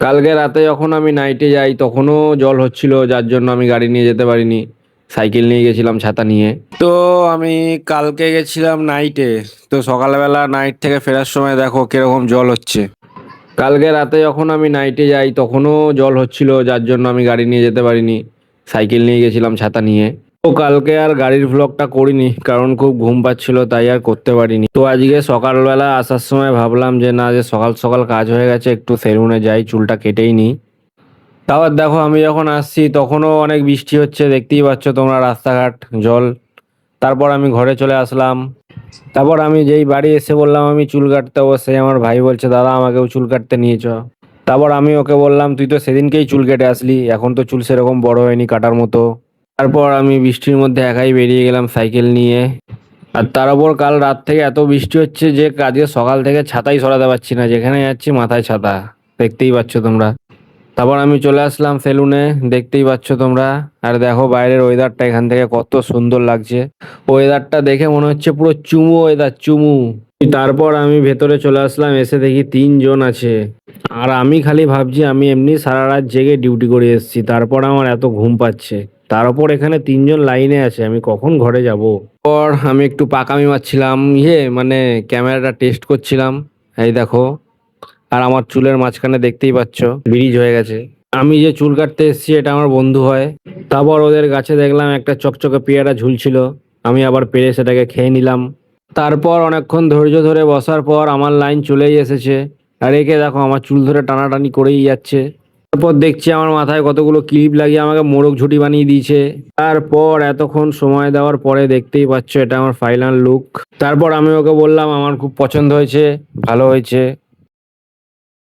কালকে রাতে যখন আমি নাইটে যাই তখনও জল হচ্ছিল, যার জন্য আমি গাড়ি নিয়ে যেতে পারিনি। সাইকেল নিয়ে গেছিলাম ছাতা নিয়ে। তো আমি কালকে গেছিলাম নাইটে। তো সকালবেলা নাইট থেকে ফেরার সময় দেখো কিরকম জল হচ্ছে। কালকে রাতে যখন আমি নাইটে যাই তখনও জল হচ্ছিল, যার জন্য আমি গাড়ি নিয়ে যেতে পারিনি। সাইকেল নিয়ে গেছিলাম ছাতা নিয়ে। তো কালকে আর গাড়ির ভ্লগটা করিনি, কারণ খুব ঘুম পাচ্ছিল, তাই আর করতে পারিনি। তো আজকে সকালবেলা আসার সময় ভাবলাম যে না, যে সকাল সকাল কাজ হয়ে গেছে, একটু সেলুনে যাই, চুলটা কেটেই নিই। তারপর দেখো আমি যখন আসছি তখনও অনেক বৃষ্টি হচ্ছে, দেখতেই পাচ্ছ তোমরা রাস্তাঘাট জল। তারপর আমি ঘরে চলে আসলাম। তারপর আমি যেই বাড়ি এসে বললাম আমি চুল কাটতে, অবশ্যই আমার ভাই বলছে দাদা আমাকেও চুল কাটতে নিয়ে চ। তারপর আমি ওকে বললাম তুই তো সেদিনকেই চুল কেটে আসলি, এখন তো চুল সেরকম বড় হয়নি কাটার মতো। তারপর আমি বৃষ্টির মধ্যে একাই বেরিয়ে গেলাম সাইকেল নিয়ে। আর তার উপর কাল রাত থেকে এত বৃষ্টি হচ্ছে যে কাজে সকাল থেকে ছাতাই সরাতে পারছি না, যেখানে যাচ্ছি মাথায় ছাতা, দেখতেই পাচ্ছ তোমরা। তারপর আমি চলে আসলাম সেলুনে, দেখতেই পাচ্ছ তোমরা। আর দেখো বাইরের ওয়েদারটা এখান থেকে কত সুন্দর লাগছে। ওয়েদারটা দেখে মনে হচ্ছে পুরো চুমু ওয়েদার, চুমু। তারপর আমি ভেতরে চলে আসলাম, এসে দেখি 3 জন আছে। আর আমি খালি ভাবছি আমি এমনি সারা রাত জেগে ডিউটি করে এসেছি, তারপর আমার এত ঘুম পাচ্ছে। তার উপর এখানে 3 জন লাইনে আছে, আমি কখন ঘরে যাব। পর আমি একটু পাকামি মারছিলাম, মানে ক্যামেরাটা টেস্ট করছিলাম। এই দেখো। আর আমার চুলের মাঝখানে দেখতেই পাচ্ছ ব্রিজ হয়ে গেছে। আমি যে চুল কাটতে এসেছি এটা আমার বন্ধু হয়। তারপর ওদের গাছে দেখলাম একটা চকচকে পেয়ারা ঝুলছিল, আমি আবার পেরে সেটাকে খেয়ে নিলাম। তারপর অনেকক্ষণ ধৈর্য ধরে বসার পর আমার লাইন চলেই এসেছে। আর একে দেখো আমার চুল ধরে টানাটানি করেই যাচ্ছে। তারপর দেখছি আমার মাথায় কতগুলো ক্লিপ লাগিয়ে আমাকে মোড়ক ঝুঁটি বানিয়ে দিয়েছে। তারপর এতক্ষণ সময় দেওয়ার পরে দেখতেই পাচ্ছ এটা আমার ফাইনাল লুক। তারপর আমি ওকে বললাম আমার খুব পছন্দ হয়েছে, ভালো হয়েছে।